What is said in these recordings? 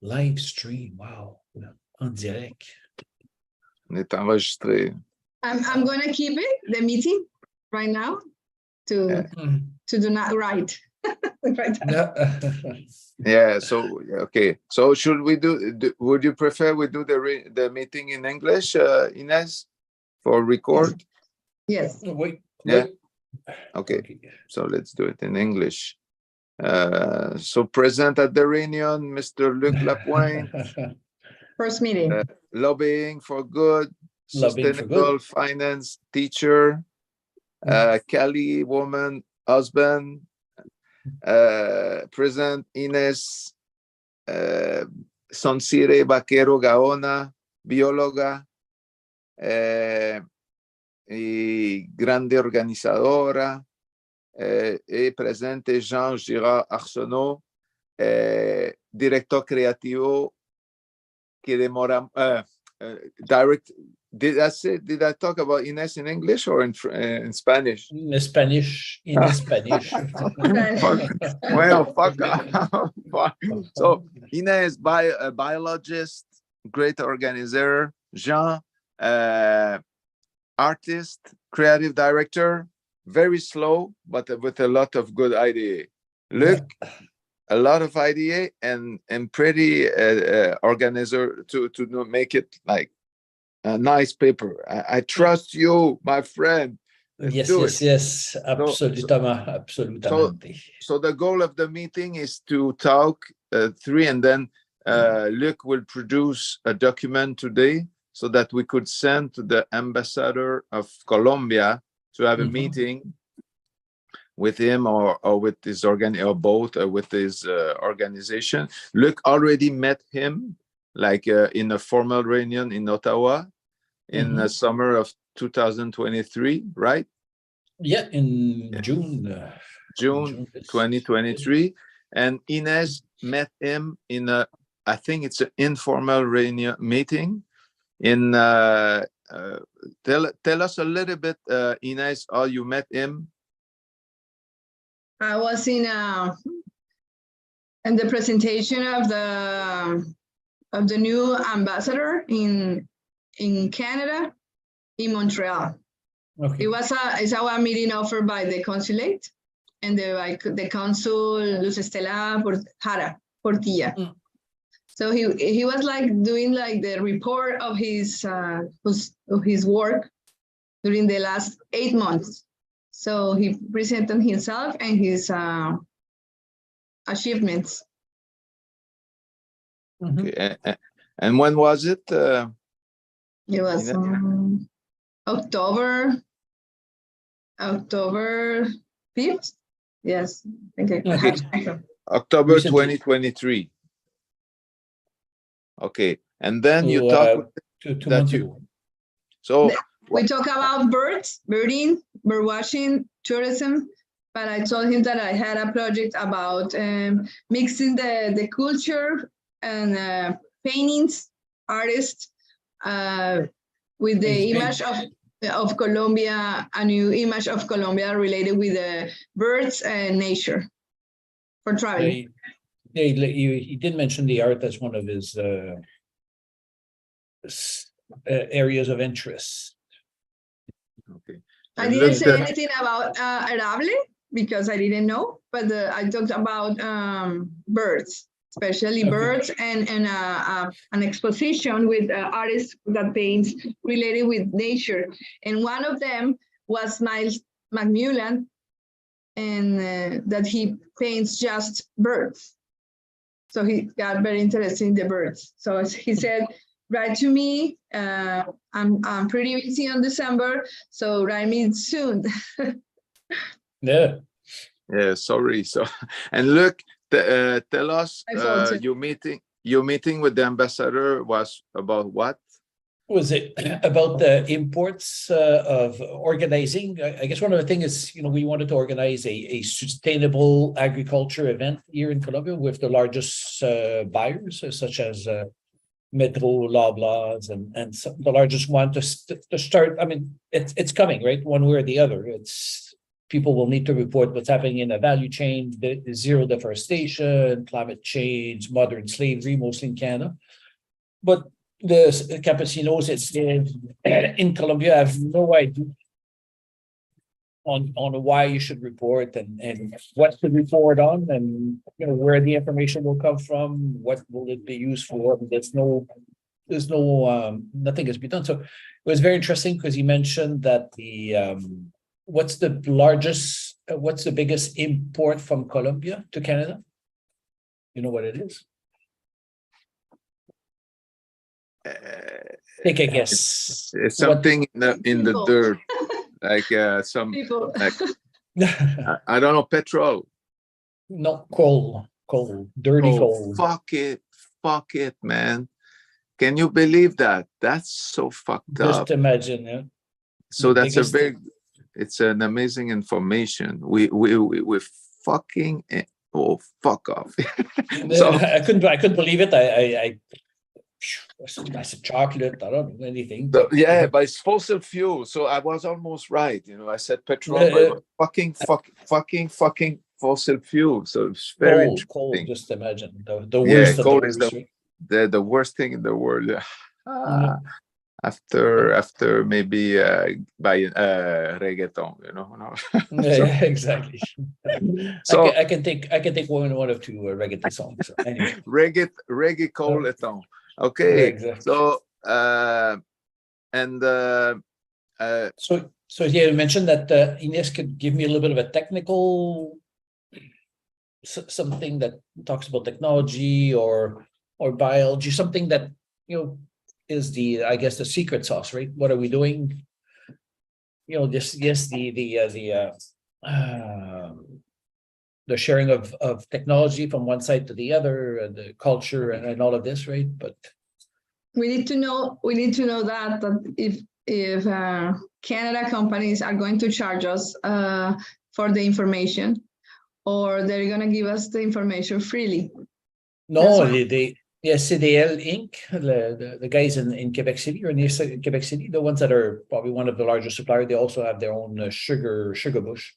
Live stream, wow, en direct. On est enregistré. I'm going to keep it, the meeting, right now, to do not write. Right now. Yeah, so, okay. So should we would you prefer we do the meeting in English, Ines, for record? Yes. Wait. Yeah. Okay, so let's do it in English. So present at the reunion, Mr. Luc Lapointe. First meeting. Lobbying for good, Lobbying for sustainable good. finance teacher, Cali woman, husband, present Ines Sonsire Vaquero Gaona, bióloga, y grande organizadora, y presente Jean Girard Arsenault, director creativo que demora, direct. Did I talk about Ines in English or in Spanish? In Spanish, in Spanish. Well, fuck off. So Ines, a biologist, great organizer. Jean, artist, creative director, very slow, but with a lot of good idea. Luc, a lot of idea and pretty organizer to make it like a nice paper. I trust you, my friend. Yes, absolutamente. So the goal of the meeting is to talk three, and then Luc will produce a document today so that we could send to the ambassador of Colombia to have a meeting with him or with his or both with his organization. Luc already met him like in a formal reunion in Ottawa in the summer of 2023, right? Yeah, in June 2023. And Ines met him in a, I think it's an informal reunion meeting. In tell us a little bit, Ines, how you met him. I was in the presentation of the new ambassador in Canada, in Montreal. Okay. It's our meeting offered by the consulate and the consul Luz Estela Portilla. So he was like doing like the report of his work during the last 8 months. So he presented himself and his achievements. Okay. And when was it? It was October 5th. Yes, okay. October 2023. Okay, and then you talk with 2 months ago. So we talk about birding, bird watching, tourism. But I told him that I had a project about mixing the culture and paintings, artists, with the image of Colombia, a new image of Colombia related with the birds and nature for traveling. He did mention the art as one of his areas of interest. Okay. I didn't say anything about arable because I didn't know, but I talked about birds, especially birds, and an exposition with artists that paints related with nature. And one of them was Miles McMullan, and that he paints just birds. So he got very interested in the birds. So he said, write to me. I'm pretty busy on December, so write me soon. Yeah. Sorry. So, and look, tell us, your meeting with the ambassador was about what? Was it about the imports of organizing? I guess one of the things is, we wanted to organize a sustainable agriculture event here in Colombia with the largest buyers, such as Metro, Loblaws, and the largest one to start. I mean, it's coming, right? One way or the other. people will need to report what's happening in the value chain, the zero deforestation, climate change, modern slavery, mostly in Canada. But the campesinos in Colombia have no idea on why you should report and what to report on, and where the information will come from, what will it be used for. There's no nothing has been done. So it was very interesting because he mentioned that what's the biggest import from Colombia to Canada? You know what it is? Take a guess. It's something in the dirt, like some People. like I don't know, petrol. No, coal, dirty coal. Fuck it, man. Can you believe that? That's so fucked up. Just imagine, yeah. So that's a big. It's an amazing information. We fucking fuck off. So I couldn't believe it. I said chocolate. I don't know anything. But it's fossil fuel. So I was almost right. I said petrol, but fucking fossil fuel. So it's very coal. interesting. Just imagine the worst. Coal is the worst thing in the world. After maybe by reggaeton, No. Yeah, exactly. So I can take one of two reggaeton songs. So anyway. reggae coleton. Okay. Yeah, exactly. So so yeah, you mentioned that Ines could give me a little bit of a technical something that talks about technology or biology, something that is I guess the secret sauce, right? What are we doing? The sharing of technology from one side to the other, the culture and all of this, right? But we need to know that if Canada companies are going to charge us for the information, or they're going to give us the information freely. No, CDL Inc., the guys in Quebec City or near Quebec City, the ones that are probably one of the largest suppliers, they also have their own sugar bush.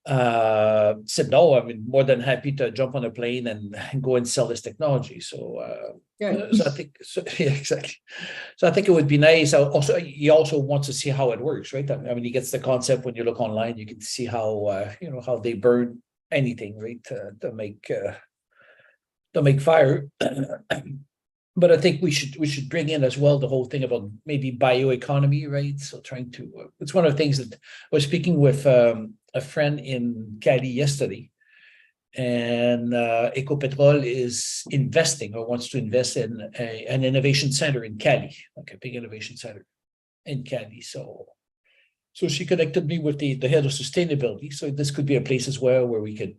Said no, I'm more than happy to jump on a plane and go and sell this technology. So I think exactly. So I think it would be nice. He also wants to see how it works, right? I mean, he gets the concept. When you look online, you can see how how they burn anything, right, to make fire. But I think we should bring in as well the whole thing about maybe bioeconomy, right? So trying to it's one of the things that I was speaking with a friend in Cali yesterday, and Ecopetrol is investing or wants to invest in an innovation center in Cali, like a big innovation center in Cali. So she connected me with the head of sustainability. So this could be a place as well where we could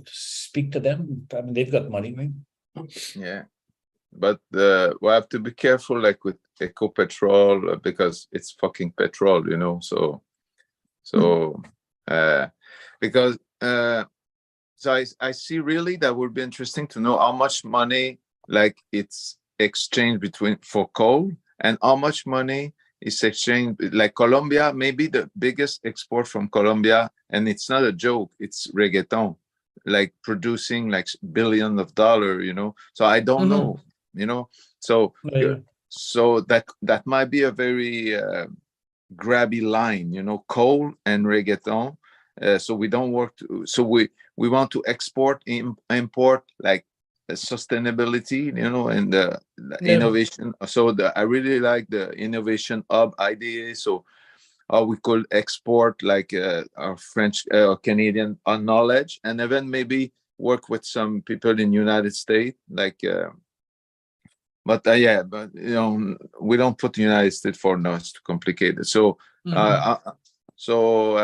speak to them. I mean, they've got money, right? Yeah, but we have to be careful, like with Ecopetrol, because it's fucking petrol, because I see really that would be interesting to know how much money, like, it's exchanged for coal, and how much money is exchanged, like Colombia, maybe the biggest export from Colombia, and it's not a joke, it's reggaeton, like producing like billions of dollars, so I don't know, so so that might be a very grabby line, coal and reggaeton. So we don't work so we want to import like sustainability, and the innovation. So I really like the innovation hub idea. So we could export like our French or Canadian knowledge, and even maybe work with some people in United States, like. But we don't put the United States for now. It's too complicated. So so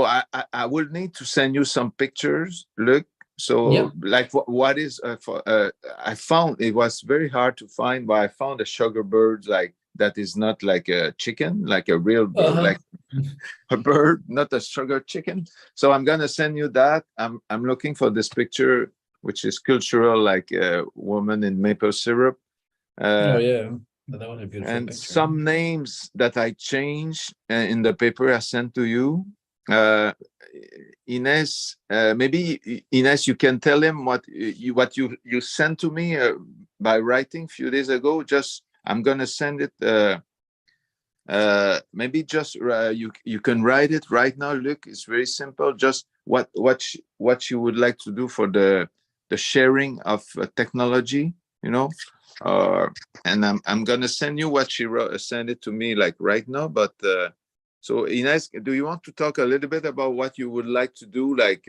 I will need to send you some pictures. Look. So like what is I found it was very hard to find, but I found a sugar bird like that is not like a chicken, like a real bird, like a bird, not a sugar chicken. So I'm gonna send you that. I'm looking for this picture, which is cultural, like a woman in maple syrup. That was a beautiful And picture. some names that I changed in the paper I sent to you. Ines, maybe Ines, you can tell him what you sent to me by writing a few days ago. Just I'm gonna send it. Maybe just you can write it right now. Look, it's very simple. Just what you would like to do for the sharing of technology, you know. And I'm gonna send you what she wrote. Send it to me like right now. But so Ines, do you want to talk a little bit about what you would like to do, like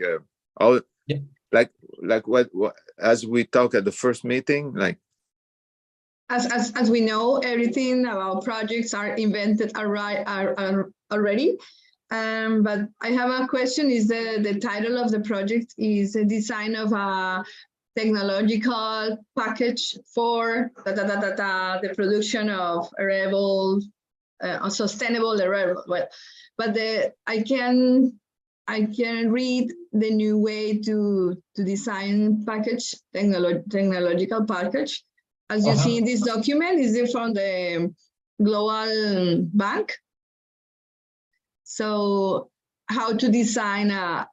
Yeah. like what as we talk at the first meeting, like. As we know, everything about projects are invented are already. But I have a question. Is the title of the project is a design of a technological package for the production of arable, sustainable arable. But I can read the new way to design package, technological package. As you see in this document, is it from the Global Bank? So how to design a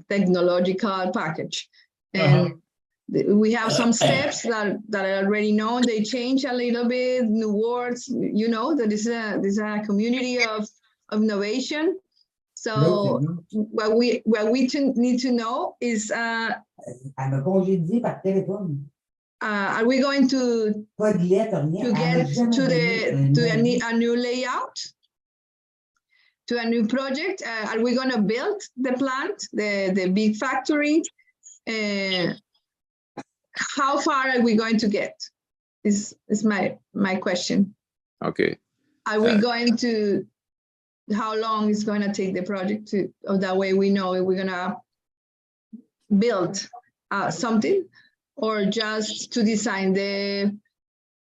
technological package. And we have some steps that are already known. They change a little bit, new words, you know, that is a community of innovation. So what we need to know is are we going to get to a new layout, to a new project? Are we going to build the plant, the big factory? How far are we going to get? Is my question. Okay. Are we going to? How long is going to take the project to? That way we know if we're going to build something, or just to design the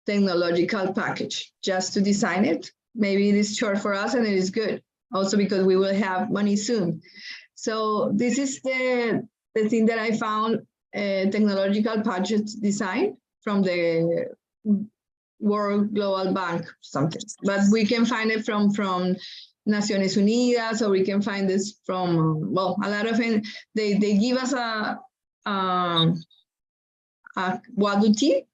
technological package, just to design it. Maybe it is short for us and it is good. Also because we will have money soon. So this is the thing that I found, technological package design from the World Global Bank, something. But we can find it from Naciones Unidas, or we can find this from, well, a lot of it. They give us a Waduti,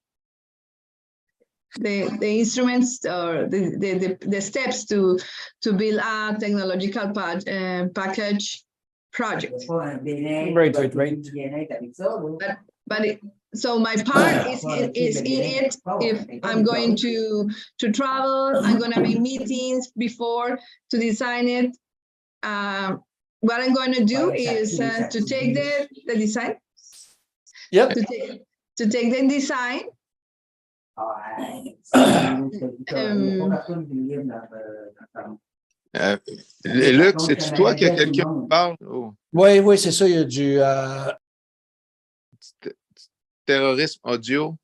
the instruments or the steps to build a technological package project. Right. But so my part is in it. If I'm going to travel, I'm going to make meetings before to design it. What I'm going to do is to take the design. Yep. To take the design. Luc, c'est toi qu'il y a quelqu'un qui parle? Oh. Oui, c'est ça. Il y a du terrorisme audio.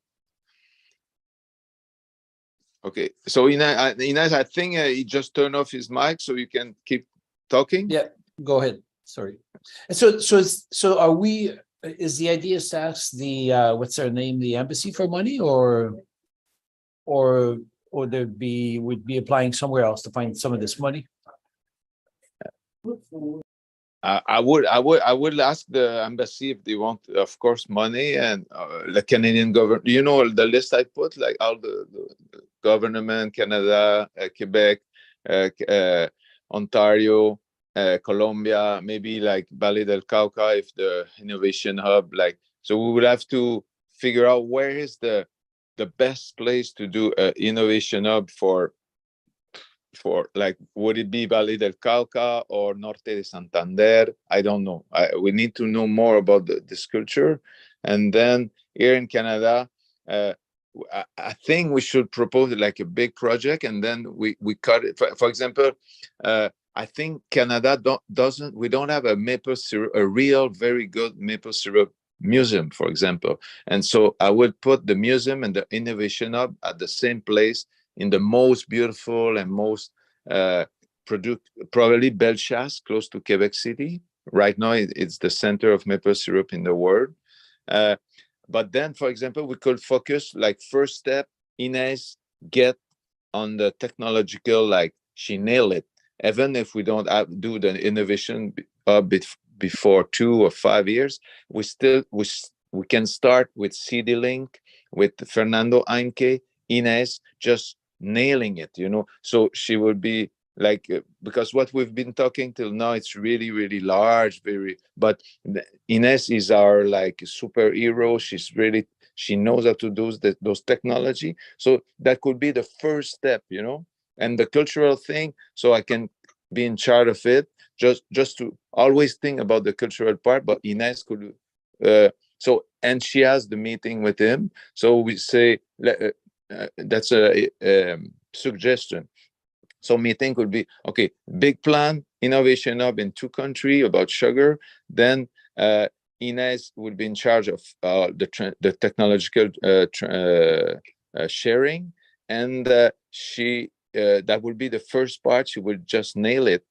Okay, so Inez, I think he just turned off his mic, so you can keep talking. Yeah, go ahead. Sorry. So are we? Is the idea to ask the what's their name, the embassy for money, or would be applying somewhere else to find some of this money? I would ask the embassy if they want, of course, money, and the Canadian government. You know the list I put, like all the government, Canada, Quebec, Ontario, Colombia, maybe like Valle del Cauca, if the innovation hub, like, so we would have to figure out where is the best place to do an innovation hub for like, would it be Valle del Cauca or Norte de Santander? I don't know. We need to know more about this culture. And then here in Canada, I think we should propose like a big project, and then we cut it. For example, I think Canada we don't have a maple syrup, a real very good maple syrup museum, for example. And so I would put the museum and the innovation hub at the same place, in the most beautiful and most probably Bellechasse, close to Quebec City. Right now, it's the center of maple syrup in the world. But then, for example, we could focus, like, first step, Inez get on the technological, like she nailed it. Even if we don't do the innovation before 2 or 5 years, we can start with CD Link, with Fernando Ainke, Ines, just nailing it, So she will be like, because what we've been talking till now, it's really, really large, but Ines is our like superhero. She knows how to do those technology. So that could be the first step, and the cultural thing. So I can be in charge of it, just to always think about the cultural part. But Ines could, and she has the meeting with him. So we say, that's a suggestion. So meeting could be, okay, big plan, innovation hub in 2 countries about sugar. Then Ines would be in charge of the technological sharing, and that would be the first part. She would just nail it.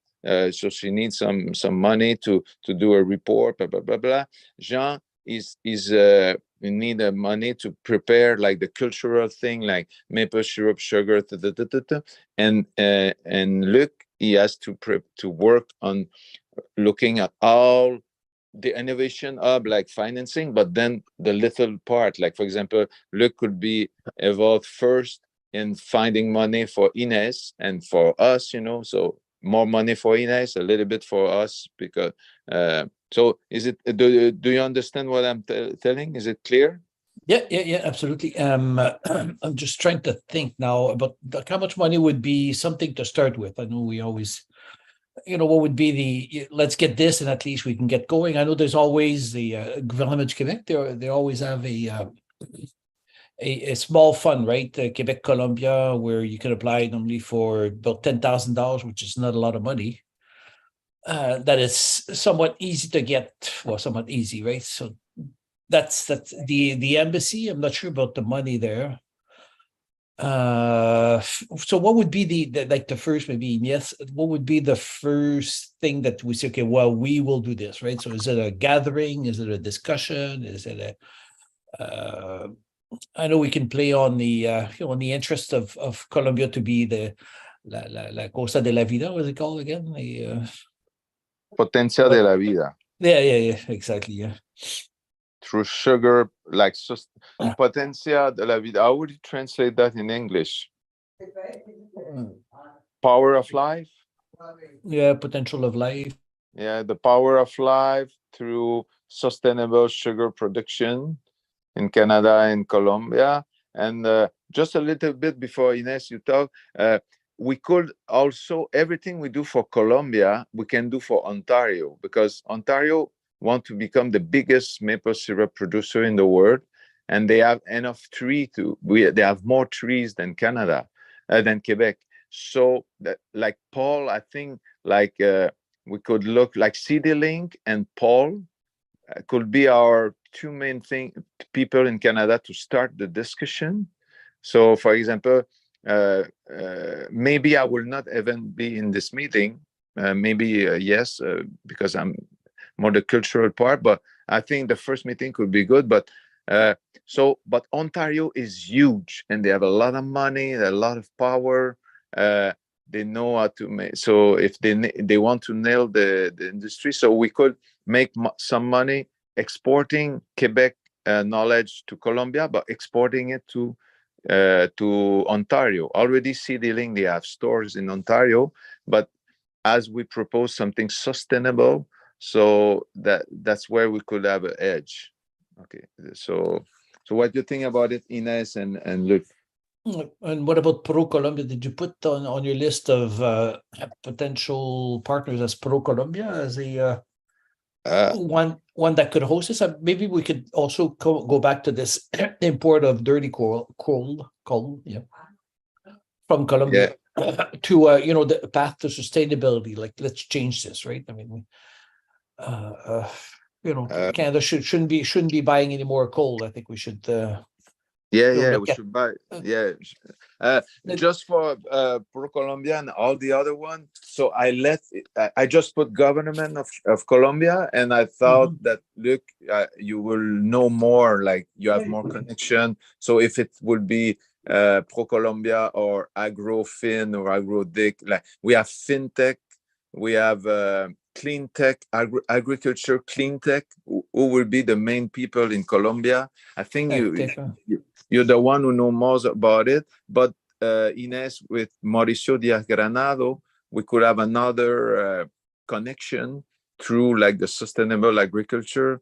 So she needs some money to do a report, blah blah blah blah. Jean is we need money to prepare like the cultural thing, like maple syrup, sugar, and Luc, he has to work on looking at all the innovation hub, like financing, but then the little part, like for example, Luc could be involved first in finding money for Ines and for us, so more money for Ines, a little bit for us, because so is it, do you understand what I'm telling? Is it clear? Yeah, absolutely. I'm just trying to think now about how much money would be something to start with. I know we always, what would be let's get this and at least we can get going. I know there's always the Gouvernement du Québec. They always have a small fund, right? Quebec Colombia, where you can apply normally for about $10,000, which is not a lot of money. That is somewhat easy to get, well, somewhat easy, right? So that's the embassy. I'm not sure about the money there. So what would be the first, maybe, yes, what would be the first thing that we say, okay, well, we will do this, right? So is it a gathering? Is it a discussion? Is it I know we can play on the on the interest of Colombia to be the la Cosa de la Vida. What is it called again? Potencia de la Vida. Yeah, exactly. Yeah. Through sugar, like Potencia de la Vida. How would you translate that in English? Power of life. Yeah, potential of life. Yeah, the power of life through sustainable sugar production in Canada and Colombia. And just a little bit before Ines, you talk, we could also, everything we do for Colombia, we can do for Ontario, because Ontario want to become the biggest maple syrup producer in the world. And they have enough they have more trees than Canada, than Quebec. So like Paul, I think like we could look like CD Link and Paul could be our 2 main people in Canada to start the discussion. So, for example, maybe I will not even be in this meeting. Maybe yes, because I'm more the cultural part. But I think the first meeting could be good. But but Ontario is huge, and they have a lot of money, a lot of power. They know how to make. So if they want to nail the industry, so we could make some money exporting Quebec knowledge to Colombia, but exporting it to Ontario. Already CD Link, they have stores in Ontario, but as we propose something sustainable, so that's where we could have an edge. Okay, so what do you think about it, Ines and Luc? And what about Pro Colombia? Did you put on your list of potential partners as Pro Colombia as a one that could host this? Maybe we could also go back to this import of dirty coal, yeah, from Colombia to the path to sustainability. Like, let's change this, right? I mean, Canada shouldn't be buying any more coal. I think we should. We should buy. Just for Pro Colombia and all the other one. So I just put government of Colombia, and I thought that, look, you will know more, like you have more connection. So if it would be ProColombia or AgroFin or AgroDic. Like we have FinTech, we have clean tech, agriculture, clean tech, who will be the main people in Colombia. I think you're the one who know most about it. But Ines, with Mauricio Diaz Granado, we could have another connection through like the sustainable agriculture,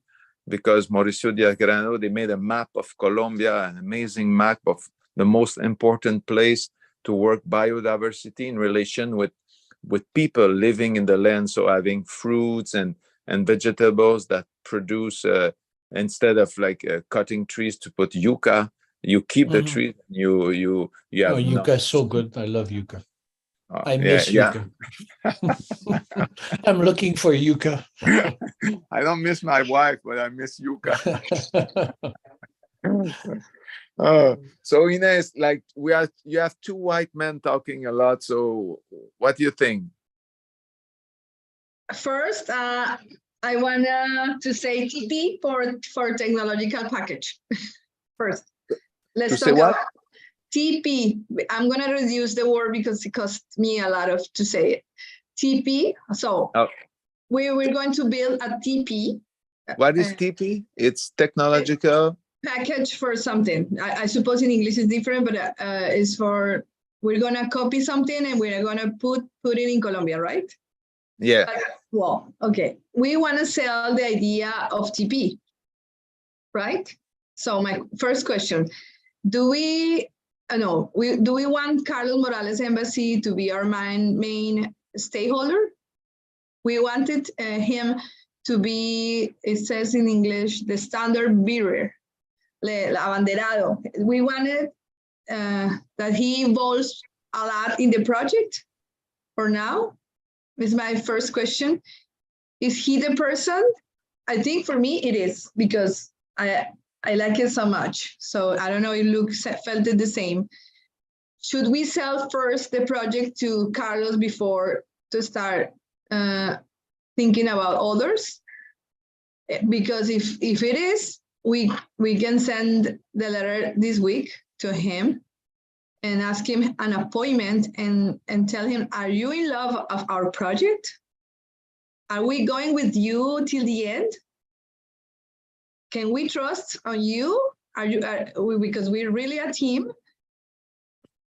because Mauricio Diaz Granado, they made a map of Colombia, an amazing map of the most important place to work biodiversity in relation with people living in the land. So having fruits and vegetables that produce, instead of like cutting trees to put yucca, you keep the tree. You have yucca is so good. I love yucca. I yeah, miss yucca. I'm looking for yucca. I don't miss my wife, but I miss yucca. So Ines, like you have two white men talking a lot. So what do you think? First, I want to say TP for technological package. First, let's talk about TP. I'm going to reduce the word because it costs me a lot to say it. TP. So we're going to build a TP. What is TP? It's technological package for something. I suppose in English it's different, but it's for, we're going to copy something and we're going to put it in Colombia, right? Yeah. Well, okay. We want to sell the idea of TP, right? So my first question, do we want Carlos Morales Embassy to be our main stakeholder? We wanted him to be, it says in English, the standard bearer, el abanderado. We wanted that he involves a lot in the project for now. Is my first question. Is he the person? I think for me it is, because I like it so much. So I don't know if Luke felt it the same. Should we sell first the project to Carlos before to start thinking about others? Because if it is, we can send the letter this week to him and ask him an appointment and tell him, are you in love of our project? Are we going with you till the end? Can we trust on you? Because we're really a team.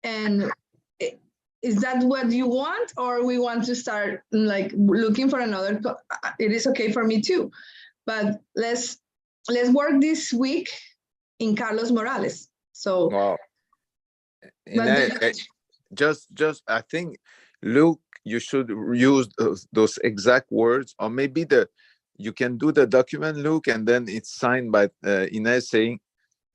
And is that what you want? Or we want to start like looking for another? It is okay for me too. But let's work this week in Carlos Morales. So wow. Just I think, Luke, you should use those exact words, or maybe you can do the document, Luke, and then it's signed by Ines saying,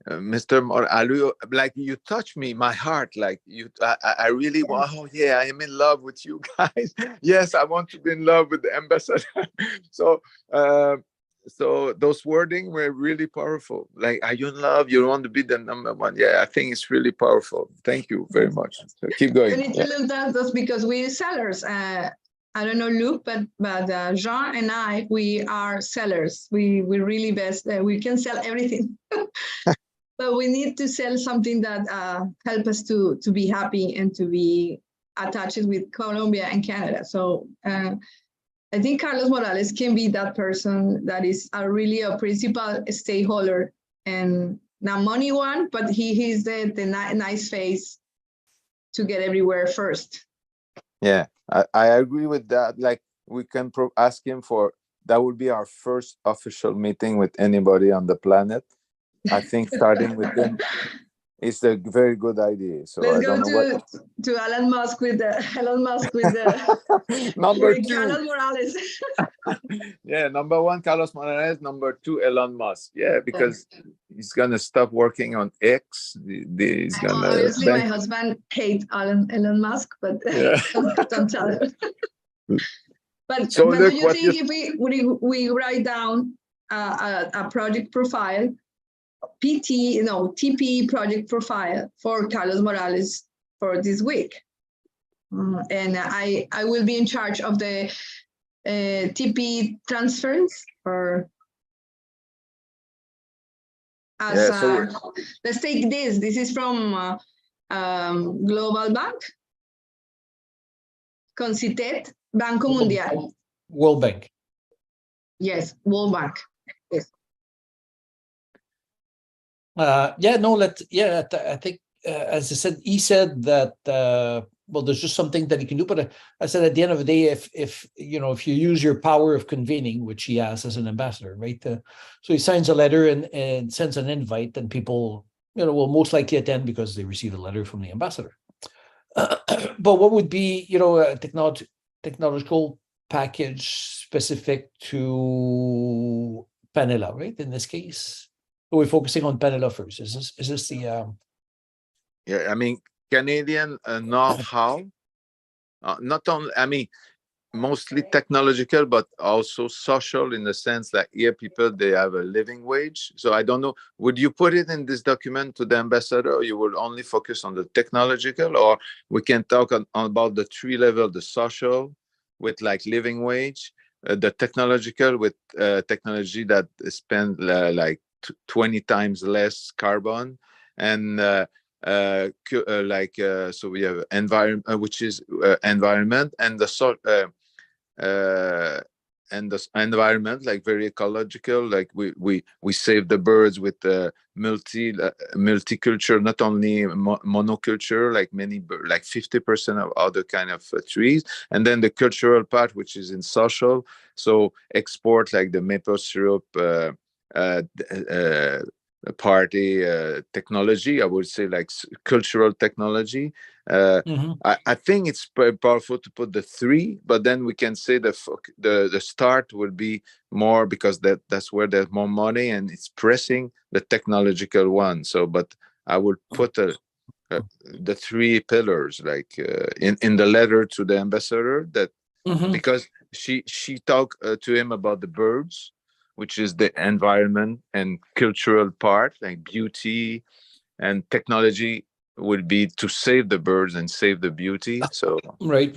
Mr. Moralu, like you touch me, my heart, like I really want. Oh yeah, I am in love with you guys. Yes, I want to be in love with the ambassador. So those wording were really powerful. Like, are you in love? You want to be the number one? Yeah, I think it's really powerful. Thank you very much. So keep going. We need to look at those because we're sellers. I don't know Luke, but Jean and I, we are sellers. We're really best. We can sell everything. But we need to sell something that help us to be happy and to be attached with Colombia and Canada. So I think Carlos Morales can be that person that is really a principal stakeholder, and not money one, but he's the nice face to get everywhere first. Yeah, I agree with that. Like, we can ask him for, that would be our first official meeting with anybody on the planet. I think starting with him is a very good idea. So let's go to Elon Musk with the number two. Carlos Morales. Yeah, number one, Carlos Morales. Number two, Elon Musk. Yeah, because he's gonna stop working on X. He's gonna. Obviously, my husband hates Elon Musk, but yeah. don't tell him. But so do you think if we write down a project profile, TP project profile for Carlos Morales for this week, and I will be in charge of the TP transference, or let's take this. This is from Global Bank, Concitet, Banco Mundial. World Bank. Yes, World Bank. Yes. I think, as I said, he said that, well, there's just something that he can do. But I said at the end of the day, if you use your power of convening, which he has as an ambassador, right? So he signs a letter and sends an invite, and people, will most likely attend because they receive a letter from the ambassador. But what would be, a technological package specific to Panela, right? In this case, we're focusing on Panela first. Is this the Yeah, I mean, Canadian know-how, not only, mostly technological, but also social in the sense that here people, they have a living wage. So I don't know, would you put it in this document to the ambassador, or you will only focus on the technological, or we can talk about the three level, the social with like living wage, the technological with technology that spend like 20 times less carbon, and so we have environment, which is environment, and the and the environment, like very ecological, like we save the birds with multiculture, not only monoculture, like many like 50% of other kind of trees, and then the cultural part, which is in social, so export like the maple syrup party technology, I would say, like cultural technology. I think it's powerful to put the three, but then we can say the start will be more, because that's where there's more money and it's pressing the technological one. So, but I would put the three pillars like in the letter to the ambassador, that because she talked to him about the birds, which is the environment and cultural part, like beauty, and technology would be to save the birds and save the beauty. So right.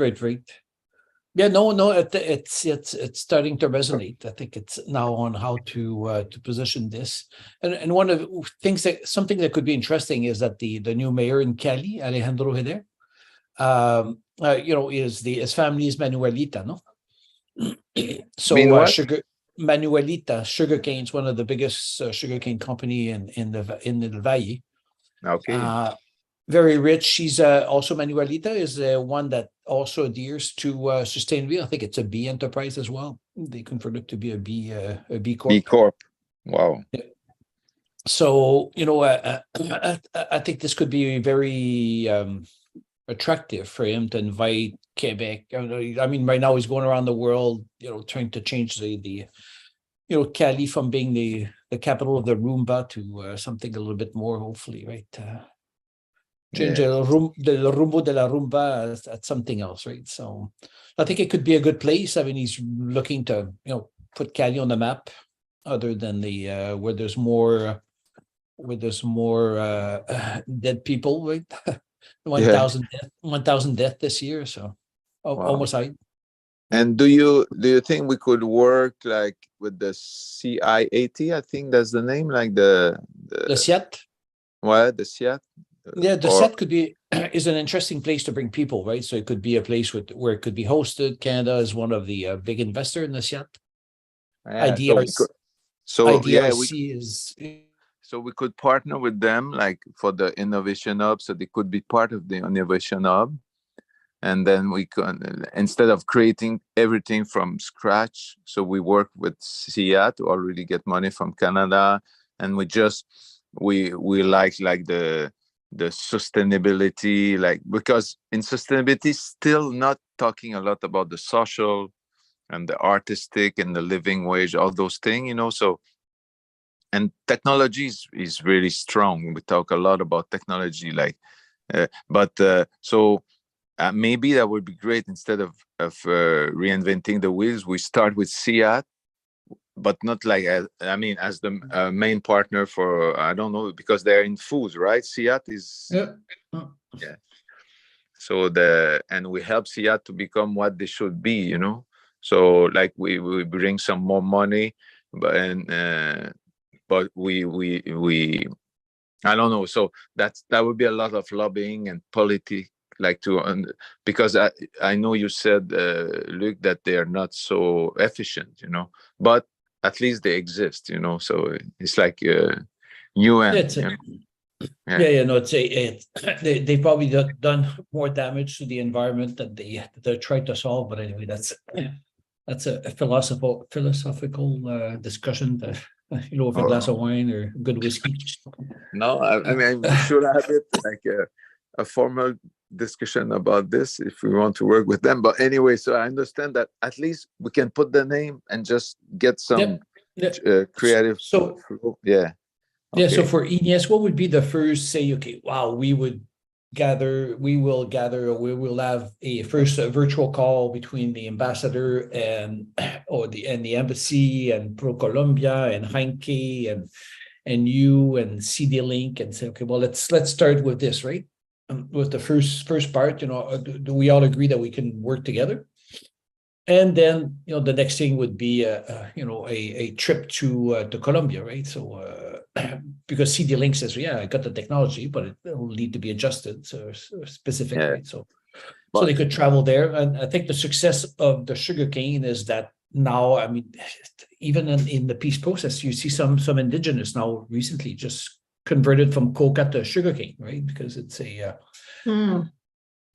Yeah, no, it's starting to resonate. I think it's now on how to position this. And one of the things something that could be interesting is that the new mayor in Cali, Alejandro Heder, his family is Manuelita, no? So mean what? Manuelita sugarcane is one of the biggest sugarcane company in the Valle. Okay. Very rich. She's also Manuelita is one that also adheres to sustainability. I think it's a B enterprise as well. They convert it to be a B Corp. B Corp. Wow. Yeah. So I think this could be very attractive for him to invite Quebec. I mean, right now he's going around the world, trying to change the Cali from being the capital of the rumba to something a little bit more, hopefully, right? Change the rumbo de la rumba at something else, right? So I think it could be a good place. I mean, he's looking to put Cali on the map, other than the where there's more dead people, right? 1,000 death this year, so almost I. And do you think we could work like with the CIAT? I think that's the name, like the SIAT. What, the SIAT? Yeah, the SIAT could be is an interesting place to bring people, right? So it could be a place where it could be hosted. Canada is one of the big investor in the SIAT. IDRC is. So we could partner with them, like for the innovation hub, so they could be part of the innovation hub, and then we can, instead of creating everything from scratch, so we work with SIAT to already get money from Canada, and we like the sustainability, like, because in sustainability still not talking a lot about the social and the artistic and the living wage, all those things, so. And technology is really strong. We talk a lot about technology, like, so maybe that would be great. Instead of reinventing the wheels, we start with SIAT, but not like as the main partner for, I don't know, because they're in foods, right? SIAT is yeah. So and we help SIAT to become what they should be, So like we bring some more money, but we I don't know. So that would be a lot of lobbying and politics, like because I know you said, Luc, that they are not so efficient, but at least they exist, So it's like UN. It's a, yeah, no, they probably done more damage to the environment than they tried to solve. But anyway, that's a philosophical discussion that, with a glass of wine or good whiskey. No, I mean, we should have it like a formal discussion about this if we want to work with them. But anyway, so I understand that at least we can put the name and just get some creative. So yeah. Yeah, so for Ines, what would be the first say, okay, wow, we will gather, we will have a first virtual call between the ambassador and the embassy and Pro Colombia and Heinke and you and CD Link and say, okay, well, let's start with this, right? With the first part, do we all agree that we can work together? And then, the next thing would be a trip to Colombia, right? So because CD Link says, yeah, I got the technology, but it will need to be adjusted so specific, right? So they could travel there. And I think the success of the sugarcane is that now, I mean, even in the peace process, you see some indigenous now recently just converted from coca to sugarcane, right? Because it's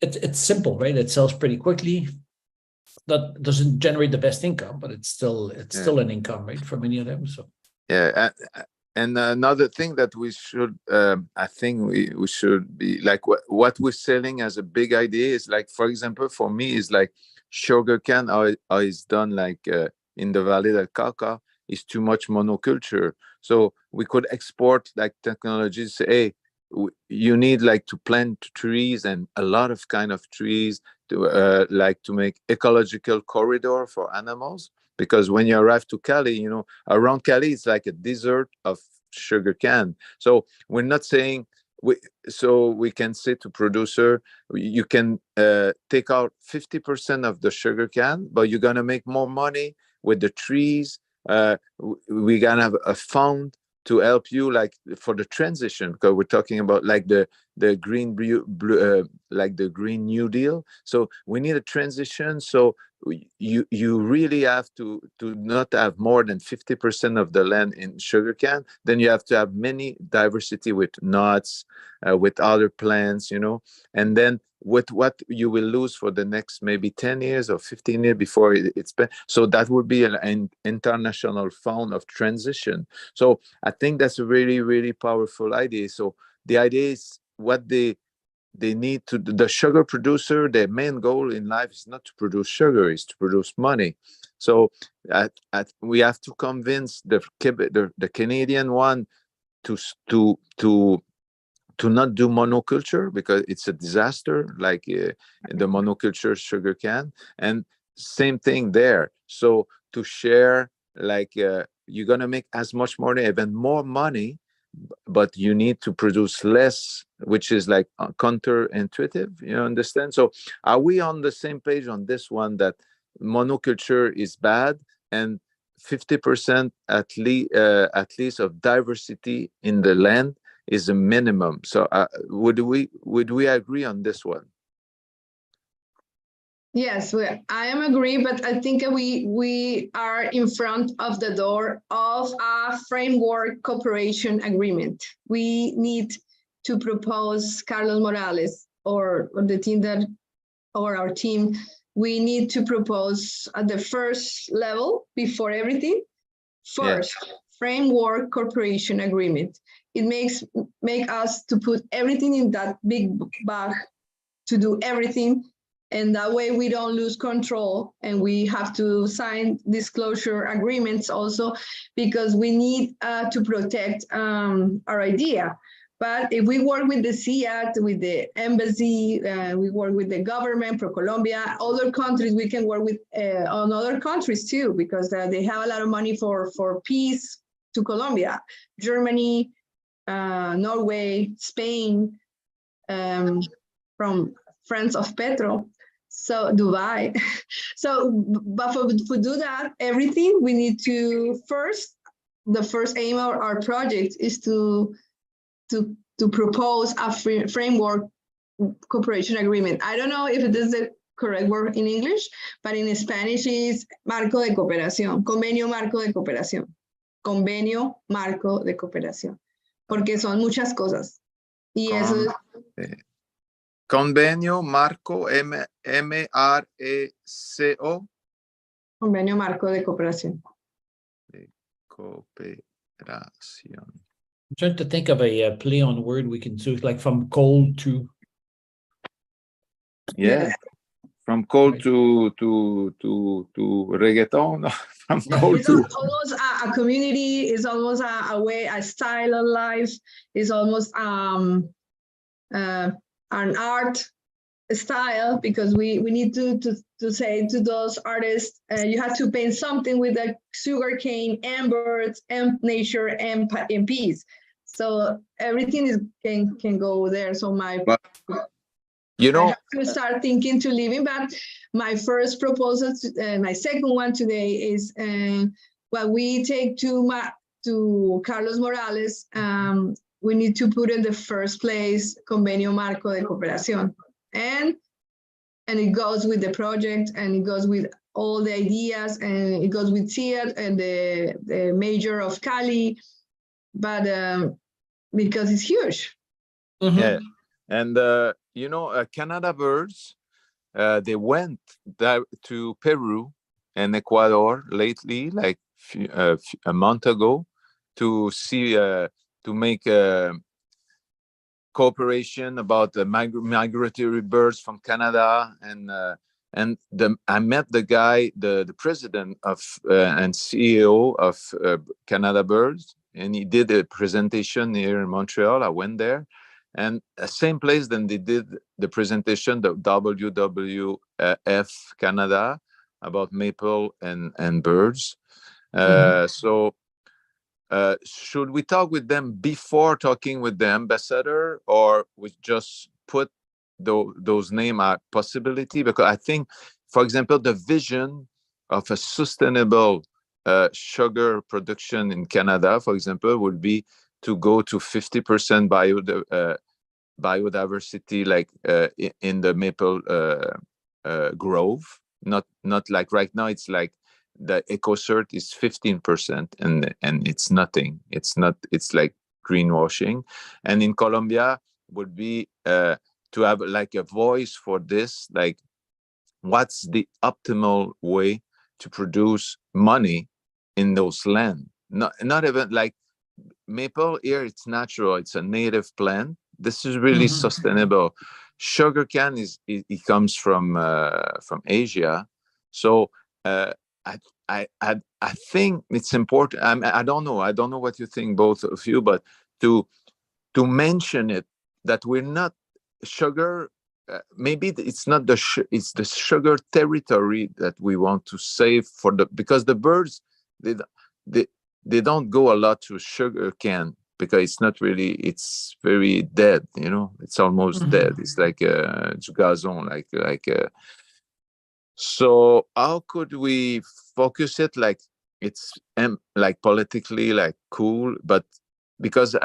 it's simple, right? It sells pretty quickly. That doesn't generate the best income, but it's still an income, right, for many of them. So and another thing that we should, I think we should be like what we're selling as a big idea is like, for example, for me is like sugarcane. How it's done like in the Valley del Cauca is too much monoculture. So we could export like technologies. Say, hey, you need like to plant trees and a lot of kind of trees to like to make ecological corridor for animals, because when you arrive to Cali, around Cali it's like a desert of sugarcane. So we're not saying we can say to producer, you can take out 50% of the sugarcane, but you're gonna make more money with the trees. We're gonna have a fund to help you like for the transition, because we're talking about like the green like the Green New Deal. So we need a transition. So you really have to not have more than 50% of the land in sugarcane. Then you have to have many diversity with nuts, with other plants, and then with what you will lose for the next maybe 10 years or 15 years before it's been. So that would be an international fund of transition. So I think that's a really, really powerful idea. So the idea is what they need to, the sugar producer, their main goal in life is not to produce sugar, is to produce money. So we have to convince the Canadian one to not do monoculture, because it's a disaster, like the monoculture sugarcane, and same thing there. So to share, like you're gonna make as much money, even more money, but you need to produce less, which is like counterintuitive. You understand? So are we on the same page on this one, that monoculture is bad and 50% at least of diversity in the land is a minimum? So would we agree on this one? Yes, I am agree, but I think we are in front of the door of a framework cooperation agreement. We need to propose, Carlos Morales or the team or our team, we need to propose at the first level before everything. First, framework cooperation agreement. It make us to put everything in that big bag to do everything. And that way we don't lose control, and we have to sign disclosure agreements also, because we need to protect our idea. But if we work with the CIAT, with the embassy, we work with the government, Pro Colombia, other countries, we can work with on other countries too, because they have a lot of money for peace to Colombia, Germany, Norway, Spain, from Friends of Petro. So Dubai. So, but to do that, everything we need to the first aim of our project is to to propose a framework cooperation agreement. I don't know if it is the correct word in English, but in Spanish is marco de cooperación, convenio marco de cooperación, convenio marco de cooperación, porque son muchas cosas. Y eso es Convenio Marco, M-R-E-C-O. convenio marco de cooperación. De cooperación. I'm trying to think of a play on word we can do, like from cold to. Yeah. Yes. From cold Right. to reggaeton. From cold It's to almost a community, it's almost a way, a style of life, it's almost an art style, because we need to say to those artists, you have to paint something with the sugar cane and birds and nature and peace. So everything can go there. So But, you I know, have to start thinking to living, but my first proposal, my second one today is what we take to Carlos Morales. We need to put in the first place Convenio Marco de Cooperación, and it goes with the project, and it goes with all the ideas, and it goes with Ciat and the mayor of Cali, but because it's huge. Mhm. yeah, and you know, Canada Birds, they went to Peru and Ecuador lately, like a month ago, to see to make cooperation about the migratory birds from Canada, and I met the guy, the president of and CEO of Canada Birds, and he did a presentation here in Montreal. I went there, and same place then they did the presentation, the WWF Canada, about maple and birds. So should we talk with them before talking with the ambassador, or we just put those name a possibility? Because I think, for example, the vision of a sustainable sugar production in Canada, for example, would be to go to 50% biodiversity, like in the maple grove. Not like right now, it's like the EcoCert is 15%, and it's nothing. It's like greenwashing. And in Colombia would be to have like a voice for this, like what's the optimal way to produce money in those land. Not even like maple here, it's natural, it's a native plant. This is really sustainable. Sugarcane it comes from Asia. So I think it's important. I don't know what you think, both of you, but to mention it, that we're not sugar. Maybe it's not it's the sugar territory that we want to save because the birds, they don't go a lot to sugar cane, because it's not really, it's very dead, you know, it's almost dead. It's like du gazon, like so how could we focus it like it's like politically like cool, but because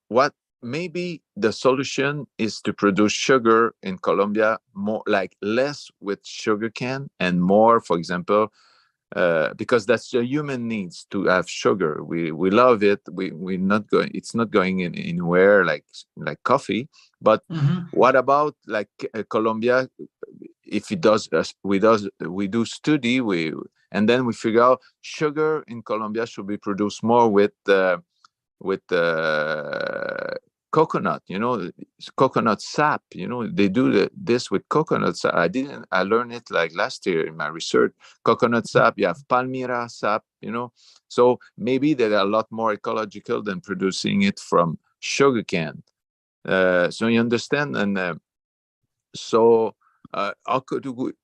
what maybe the solution is to produce sugar in Colombia more, like less with sugarcane and more, for example, because that's the human needs to have sugar. We love it. We're not going. It's not going anywhere like coffee. But what about like Colombia? If it does, we do study. And then we figure out sugar in Colombia should be produced more with coconut, you know, coconut sap, you know, they do this with coconut sap. I learned it like last year in my research. Coconut sap, you have palmyra sap, you know, so maybe they're a lot more ecological than producing it from sugarcane. So you understand? And so how could we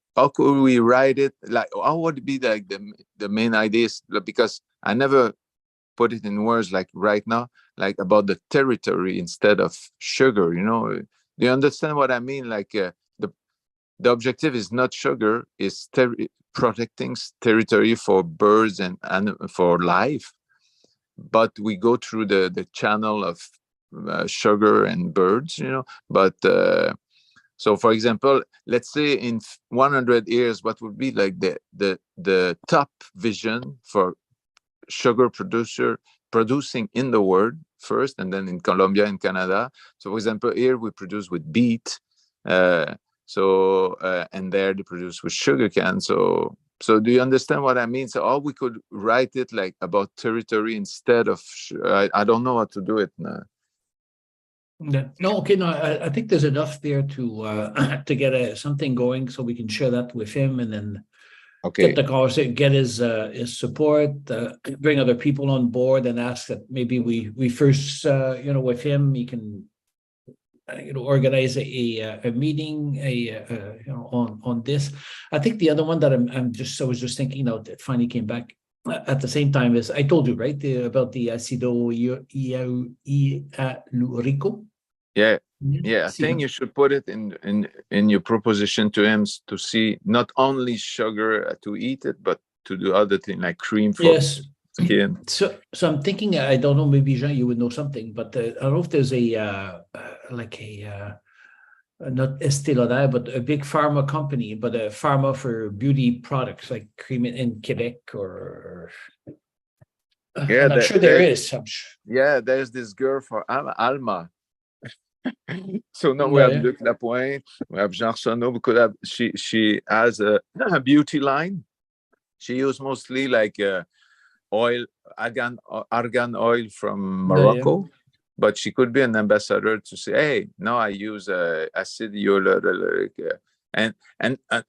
write it? Like, how would be like the main ideas? Because I never put it in words like right now, like about the territory instead of sugar, you know. Do you understand what I mean? Like the objective is not sugar, is protecting territory for birds and for life, but we go through the channel of sugar and birds, but so for example, let's say in 100 years, what would be like the top vision for sugar producing in the world first, and then in Colombia and Canada. So for example, here we produce with beet, and there they produce with sugarcane. So do you understand what I mean? So or we could write it like about territory instead of I don't know how to do it now. No, okay, no, I think there's enough there to to get something going, so we can share that with him, and then Okay. get the conversation, get his support, bring other people on board, and ask that maybe we first with him, he can organize a meeting on this. I think the other one that I was just thinking out that finally came back at the same time is I told you, right, about the acido hyaluronico. Yeah. I think you should put it in your proposition to him to see not only sugar to eat it, but to do other things like cream for skin. So I'm thinking, I don't know, maybe Jean, you would know something, but I don't know if there's not Estée Lauder, but a big pharma company, but a pharma for beauty products like cream in Quebec or. I'm not sure there is. Yeah, there's this girl for Alma. So now we have Luc Lapointe, we have Jean Arsenault. We could have she has a beauty line. She used mostly like oil, argan oil from Morocco, but she could be an ambassador to say, hey, now I use acid hyaluronic, and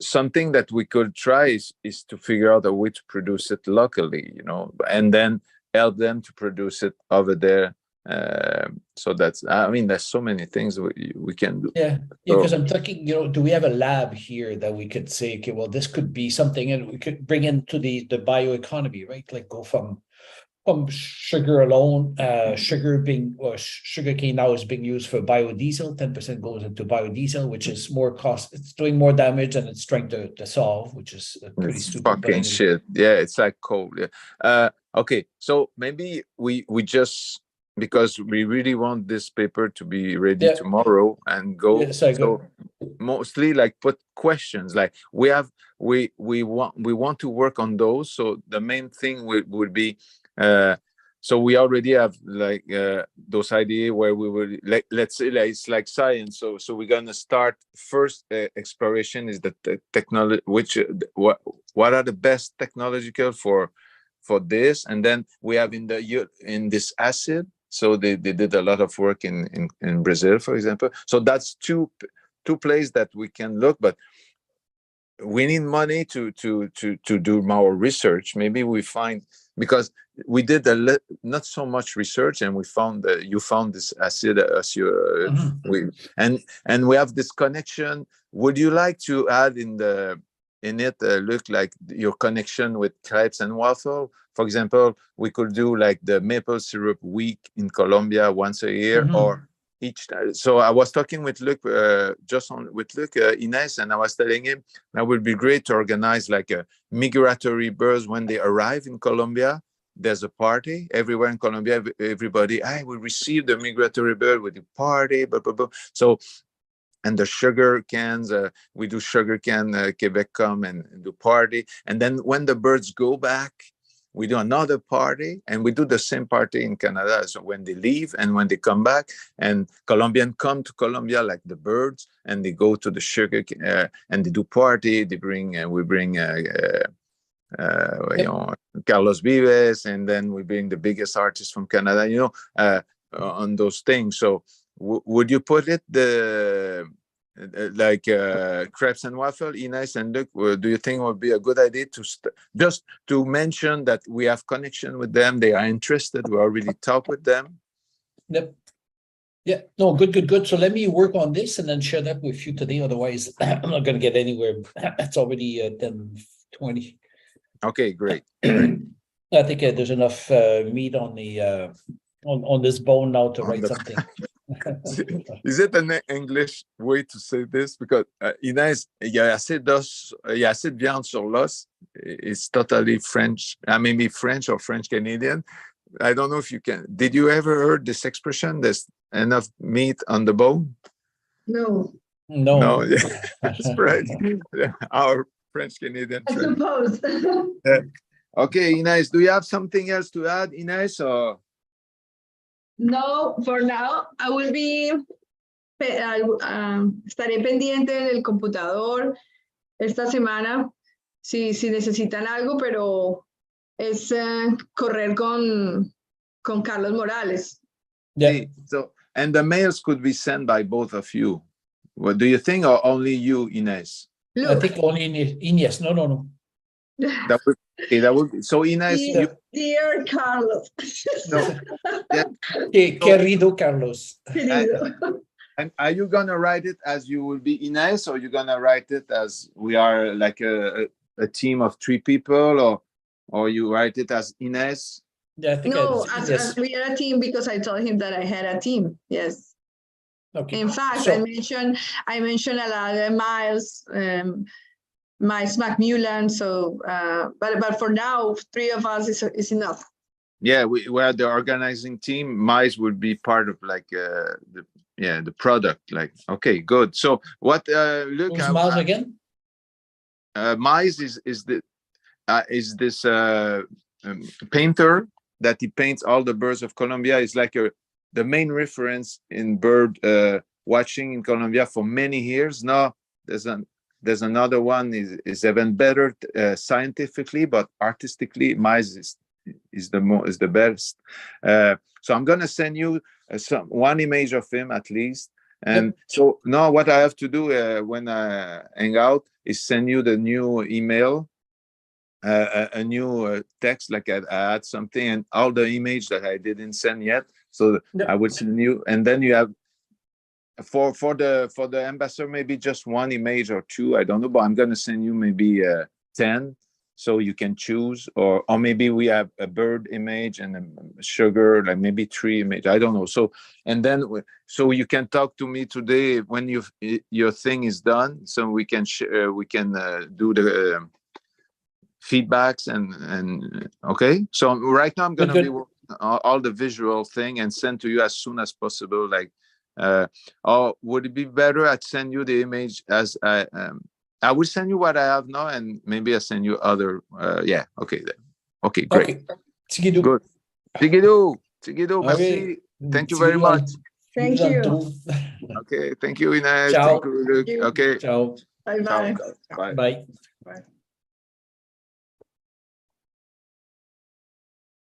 something that we could try is to figure out a way to produce it locally, and then help them to produce it over there. So that's, there's so many things we can do. Yeah, because I'm thinking, do we have a lab here that we could say, okay, well, this could be something, and we could bring into the bioeconomy, right? Like go from sugar alone, sugarcane now is being used for biodiesel. 10% goes into biodiesel, which is more cost. It's doing more damage than it's trying to solve, which is pretty stupid. Fucking shit. Yeah, it's like coal. Yeah. Okay, so maybe we just, because we really want this paper to be ready tomorrow and go. So mostly like put questions like we want to work on those. So the main thing would be so we already have like those ideas where we will let's say like, it's like science. So we're gonna start first exploration is the technology, which what are the best technological for this, and then we have in this acid. So they did a lot of work in Brazil, for example. So that's two places that we can look, but we need money to do more research. Maybe we find, because we did not so much research, and we found you found this acid as and we have this connection. Would you like to add in it look like your connection with crepes and waffle? For example, we could do like the maple syrup week in Colombia once a year, or each time. So I was talking with Luc, Ines, and I was telling him that would be great to organize like a migratory birds when they arrive in Colombia. There's a party everywhere in Colombia. Everybody, we receive the migratory bird with the party, blah, blah, blah. So, and the sugar cans, we do sugar can, Quebec come and do party. And then when the birds go back, we do another party, and we do the same party in Canada. So when they leave and when they come back, and Colombians come to Colombia like the birds, and they go to the sugar and they do party. They bring, we bring Carlos Vives, and then we bring the biggest artists from Canada, on those things. So would you put it like crepes and waffle, Ines and Luc? Do you think it would be a good idea to just to mention that we have connection with them? They are interested. We already talk with them. Yep. Yeah. No. Good. So let me work on this and then share that with you today. Otherwise, I'm not going to get anywhere. It's already 10:20. Okay. Great. I think there's enough meat on the on this bone now to write something. Is it an English way to say this? Because Inès, il y a assez de viande sur l'os. It's totally French, maybe French or French Canadian. I don't know if you can. Did you ever heard this expression? There's enough meat on the bone? No, No, No, no. that's right. Our French Canadian I friend. suppose. Okay, Inés, do you have something else to add, Inés? Or No, for now, I will be, estaré pendiente del computador esta semana si necesitan algo, pero es correr con Carlos Morales. Yeah, see, so and the mails could be sent by both of you. What do you think, or only you, Inés? I Look, think only Ines. No, no, no. That would okay, that would be so Inés. You dear Carlos. know, yeah. Querido Carlos. Querido. And are you gonna write it as you will be Inés, or you gonna write it as we are like a team of 3 people, or you write it as Inés? Yeah, I think No, it's as we are a team because I told him that I had a team. Yes. okay. In fact, So- I mentioned a lot of Miles, Miles McMullen. So, but for now, 3 of us is enough. Yeah, we are the organizing team. Mice would be part of like the product. Like, okay, good. So what? Look, Who's Miles again? Mice is this painter that he paints all the birds of Colombia. Is like the main reference in bird watching in Colombia for many years. Now there's another one is even better scientifically, but artistically, Mice is the best. So I'm gonna send you one image of him at least. And so now what I have to do when I hang out is send you the new email, a new text, like I add something and all the image that I didn't send yet. So I would send you, and then you have for the ambassador maybe just one image or 2. I don't know, but I'm gonna send you maybe 10. So you can choose, or maybe we have a bird image and a sugar, like maybe 3 image. I don't know. So and then so you can talk to me today when your thing is done. So we can do the feedbacks and okay. So right now I'm gonna be working on all the visual thing and send to you as soon as possible. Like, or would it be better I'd send you the image as I will send you what I have now, and maybe I send you other. Yeah. Okay. Then. Okay. Great. Okay. Seguido. Good. Seguido. Okay. Merci. Thank you very much. Thank you. Okay. Thank you, Inés. Ciao. Thank you, Luc. Okay. Ciao. Bye bye. Ciao. Bye. Bye. Bye.